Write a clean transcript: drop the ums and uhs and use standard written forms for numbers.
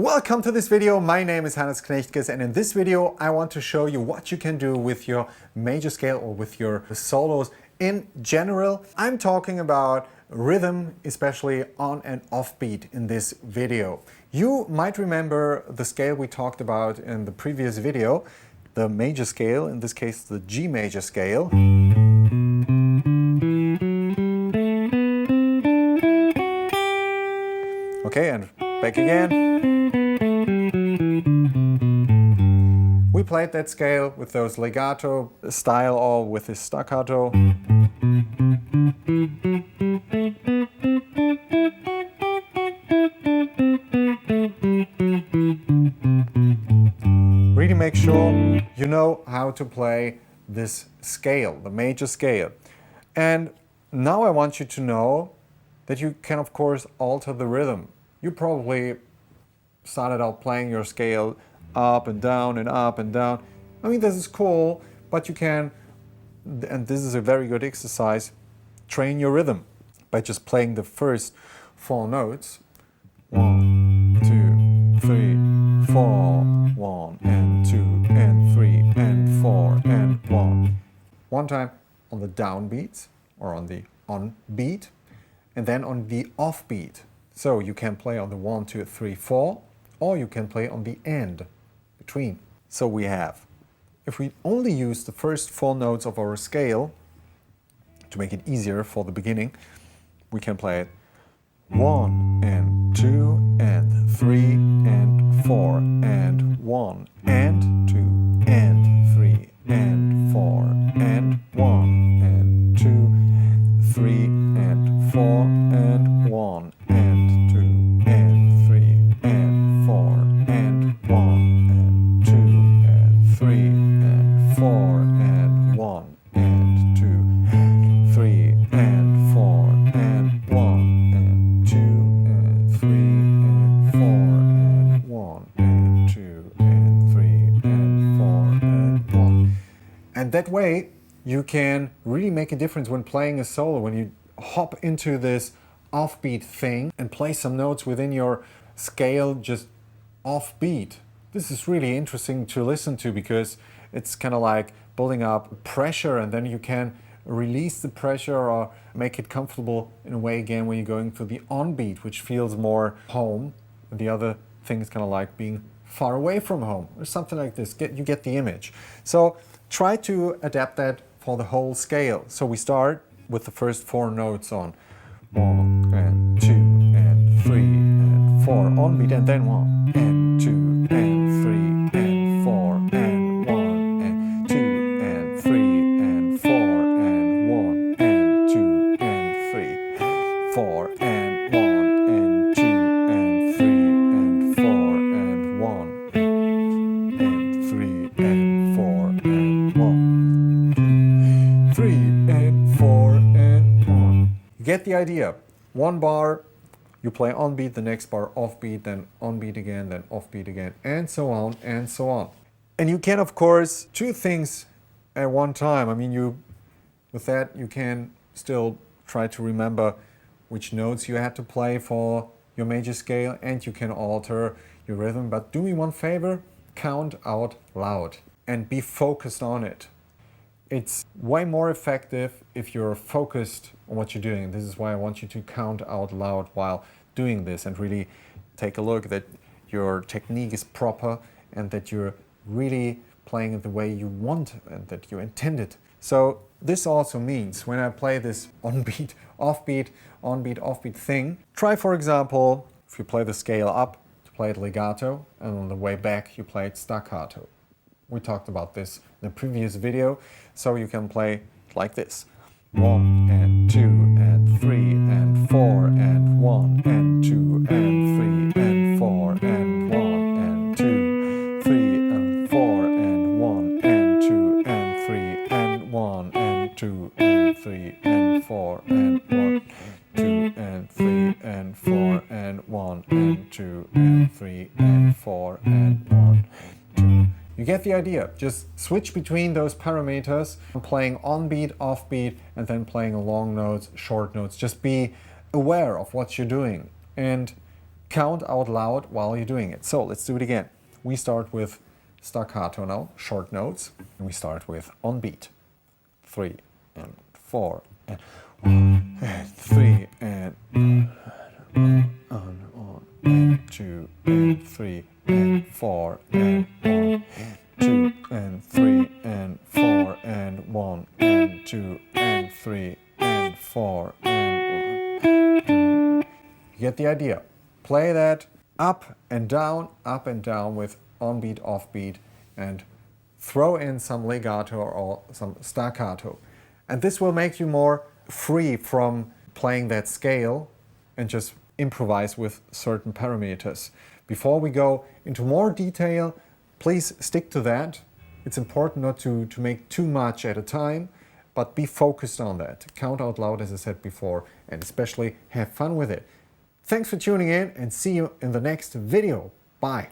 Welcome to this video. My name is Hannes Knechtges, and in this video I want to show you what you can do with your major scale or with your solos in general. I'm talking about rhythm, especially on and off beat in this video. You might remember the scale we talked about in the previous video, the major scale, in this case the G major scale. Okay, and back again. We played that scale with those legato style or with this staccato. Really make sure you know how to play this scale, the major scale. And now I want you to know that you can of course alter the rhythm. You probably started out playing your scale up and down and up and down. I mean, this is cool, but you can, and this is a very good exercise, train your rhythm by just playing the first 4 notes. 1, 2, 3, 4, 1 and 2 and 3 and 4 and 1. One time on the downbeat or on the on beat, and then on the off beat. So you can play on the 1, 2, 3, 4, or you can play on the end between. So we have, if we only use the first 4 notes of our scale to make it easier for the beginning, we can play it 1 and 2 and 3 and 4 and 1 and 2 and 3 and 4 and 1 and 2, 3 and 4 and 1 and 2 and 3 and 4 and 1 and 2 and 3 and 4 and 1 and 2, 3 and 4 and 1 and 2 and 3 and 4 and 1 and 2 and 3 and 4 and 1. And that way you can really make a difference when playing a solo, when you hop into this offbeat thing and play some notes within your scale just offbeat. This is really interesting to listen to because it's kind of like building up pressure, and then you can release the pressure or make it comfortable in a way again when you're going to the onbeat, which feels more home. And the other thing is kind of like being far away from home or something like this. You get the image. So try to adapt that for the whole scale. So we start with the first 4 notes on 1 and 2 and 3 and 4 on beat, and then 1 and 2 and 3 and 4 and 1 and 2 and 3 and 4 and 1 and 2 and 3, 4 and 1 and 2 and 3 and 4 and 1 and 3 and 4 and 1, 3 and 4 and 1. You get the idea. 1 bar, you play on beat, the next bar off beat, then on beat again, then off beat again, and so on and so on. And you can of course 2 things at one time. I mean, with that you can still try to remember which notes you had to play for your major scale, and you can alter your rhythm. But do me one favor, count out loud and be focused on it. It's way more effective if you're focused on what you're doing. This is why I want you to count out loud while doing this and really take a look that your technique is proper and that you're really playing it the way you want and that you intended. So this also means when I play this on-beat, off-beat, on-beat, off-beat thing, try for example, if you play the scale up, to play it legato, and on the way back you play it staccato. We talked about this in the previous video, so you can play like this. 1 and 2 and 3 and 4 and 1 and 2 and 3 and 4 and 1 and 2, 3 and 4 and 1 and 2 and 3 and 1 and 2 and 3 and 4 and 1, 2 and 3 and 4 and 1 and 2 and 3 and 4 and 1, 2. You get the idea. Just switch between those parameters, playing on beat, off beat, and then playing long notes, short notes. Just be aware of what you're doing. And count out loud while you're doing it. So let's do it again. We start with staccato now, short notes, and we start with on beat. 3 and 4 and 1 and 3 and on and 2 and 3 and 4 and 1 and 2 and 3 and 4 and 1 and 2 and 3 and 4 and 1. You get the idea. Play that up and down with on beat, off beat, and throw in some legato or some staccato. And this will make you more free from playing that scale and just improvise with certain parameters. Before we go into more detail, please stick to that. It's important not to make too much at a time, but be focused on that. Count out loud, as I said before, and especially have fun with it. Thanks for tuning in and see you in the next video. Bye.